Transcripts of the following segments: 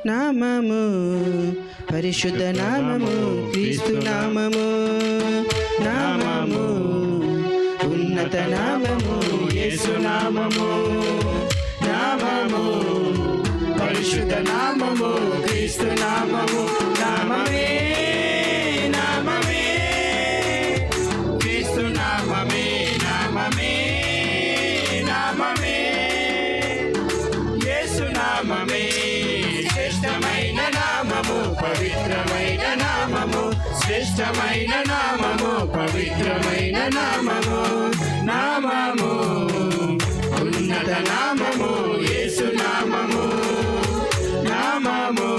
నామము, పరిశుద్ధ నామము, క్రీస్తు నామము. నామము, ఉన్నత నామము, యేసు నామము. నామము, పరిశుద్ధ నామము, క్రీస్తు నామము. నామమే, నామమే, క్రీస్తు నామమే. నామమే, నామమే, యేసు నామమే. శ్రేష్టమైన నామము, పవిత్రమైన నామము, శ్రేష్టమైన నామము, పవిత్రమైన నామము. నామము, ఉన్నత నామము, యేసు నామము. నామము,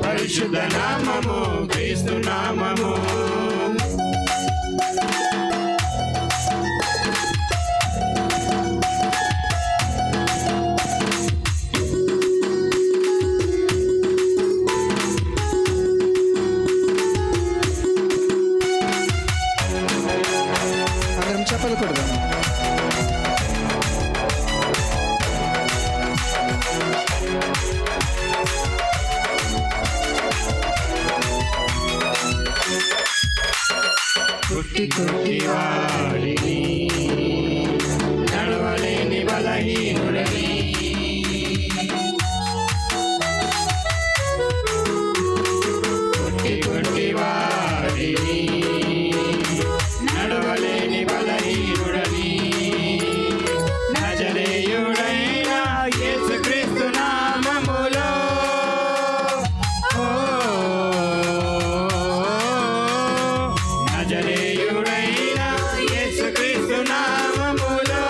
పరిశుద్ధ నామము, క్రీస్తు నామము. చెప్పలు కొడదాం. కుట్టి కుట్టి వాడిని, నడవలేని బలహీనుడని, కుట్టి కుట్టి వాడిని, నడవలేని బలహీనుడని, నజరేయుడైన యేసుక్రీస్తు నామములో, నజరేయుడైన యేసుక్రీస్తు నామములో,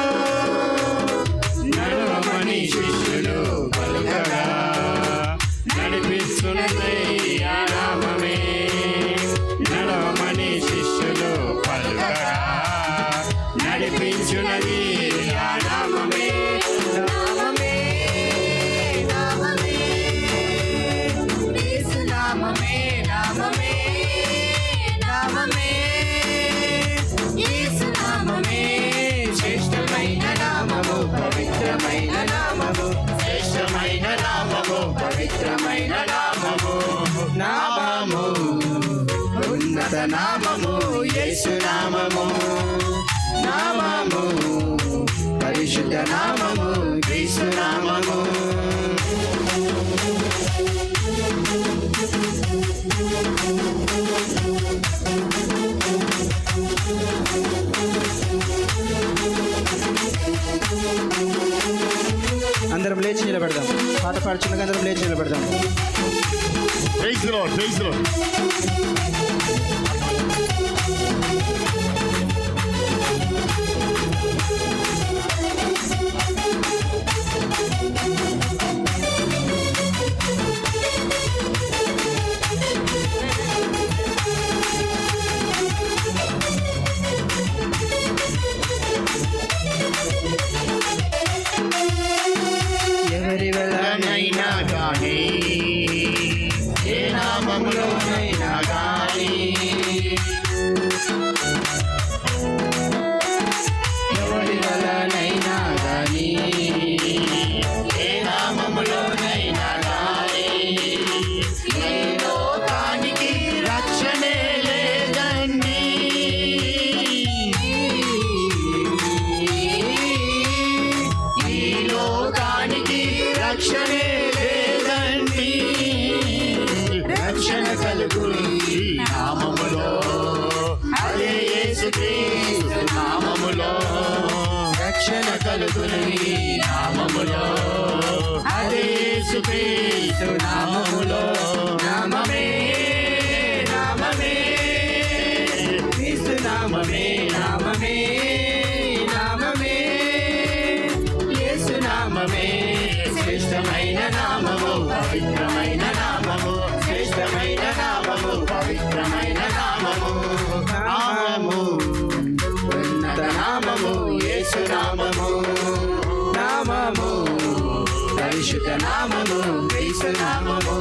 నడవమని శిష్యులు పలుకగా, నడిపిస్తున్నది ఆ నామమే. నడవమని శిష్యులు పలుకగా, నడిపించున్నది ఆ నామమే. నామమే, నామమే, యేసు నామమే. నామమే, నామమే, యేసు నామమే. శ్రేష్టమైన నామము, పవిత్రమైన నామము, శ్రేష్టమైన నామము, పవిత్రమైన నామము. నామము, ఉన్నత నామము, యేసు నామము. నామము, పరిశుద్ధ నామము, క్రీస్తు నామము. అందరం లేచి నిలబెడదాం. పాట పాడుచున్నగా అందరం లేచి నిలబెడదాం. Praise the Lord, praise the Lord. ఎవరి వలనైనా కానీ ఏ నామములోనైనా కానీ, ఎవరి వలనైనా గాని, ఏ నామములోనైనా కానీ, ఈ లోకానికి రక్షణే లేదండి. ఈ లోకానికి రక్షణే లేదండి. రక్షణ కలుగు ఈ నామములో, అదే యేసుక్రీస్తు నామములో. రక్షణ కలుగు ఈ నామములో, అదే యేసుక్రీస్తు నామములో. నామమే, నామమే, క్రీస్తు నామమే. నామమే, నామమే, యేసు నామమే. శ్రేష్టమైన నామము, పవిత్రమైన నామము, శ్రేష్టమైన నామము, పవిత్రమైన నామము. నామము, ఉన్నత నామము, యేసు నామము. నామము, పరిశుద్ధ నామము, క్రీస్తు నామము.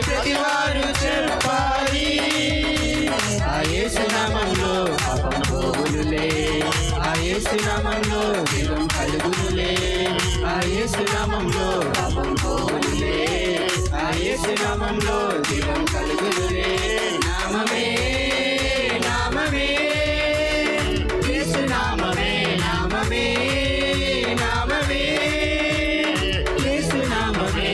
ప్రతివారు చెప్పాలి. ఆ యేసు నామంలో పాపం పోవునులే, ఆ యేసు నామంలో జీవం కలుగునులే, ఆ యేసు నామంలో పాపం పోవునులే, ఆ యేసు నామంలో జీవం కలుగునులే. నామమే నామమే యేసు నామమే, నామమే నామమే యేసు నామమే,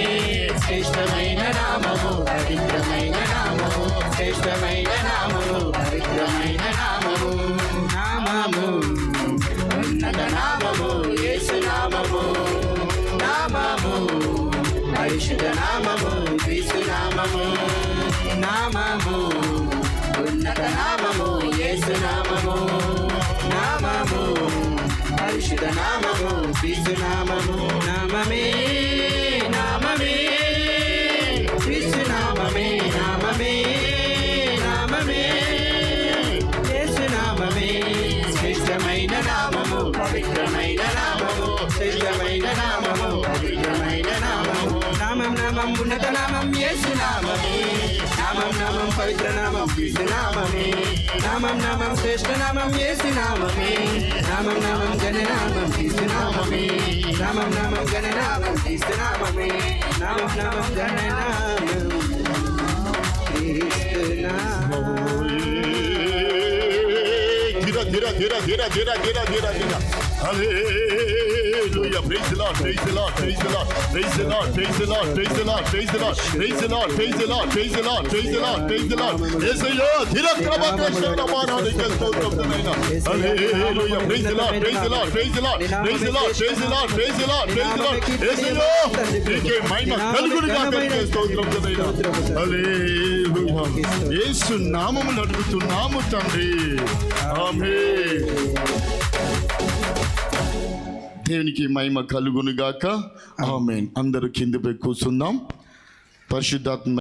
శ్రేష్టమైన నామము, పవిత్రమైన నామము, శ్రేష్టమైన నామము, పవిత్రమైన నామము. నామము ఉన్నత నామము యేసు నామము, నామము పరిశుద్ధ నామము క్రీస్తు నామము. నామము ఉన్నత నామము యేసు నామము, నామము పరిశుద్ధ నామము క్రీస్తు నామము. నామమే నామమే క్రీస్తు నామమే, నామమే నామమే యేసు నామమే, శ్రేష్టమైన నామము, పవిత్రమైన నామము, శ్రేష్టమైన నామము, పవిత్రమైన నామము. నామం నామం ఉన్నత నామం యేసు నామమే, నామం నామం పవిత్ర నామం క్రీస్తు నామమే, నామం నామం శ్రేష్ఠ నామం యేసు నామమే, నామం నామం గణనామం క్రీస్తు నామమే, నామం నామం గణనామం క్రీస్తు నామమే, నామం నామం గణనామం క్రీస్తు నామమే. ధీర ధీర ధీర ధీర ధీర ధీర ధీర ధీర. Hallelujah. Praise the Lord. Praise the Lord. Praise the Lord. Praise the Lord. Praise the Lord. Praise the Lord. Praise the Lord. Praise the Lord. Praise the Lord. Praise the Lord. Praise the Lord. Praise the Lord. Yesayya ధిరక్రమకృష్ణ మానానికి స్తోత్రమునైనా. Hallelujah. Praise the Lord. Praise the Lord. Praise the Lord. Praise the Lord. Praise the Lord. Praise the Lord. Praise the Lord. యేసయ్యా నీకే మహిమ కలుగును గాక నీకే స్తోత్రమునైనా. Hallelujah. యేసు నామమున అడుగుతున్నాము తండ్రి. ఆమేన్. దేవునికి మహిమ కలుగును గాక. ఆమేన్. అందరూ కిందపై కూర్చుందాం. పరిశుద్ధాత్మ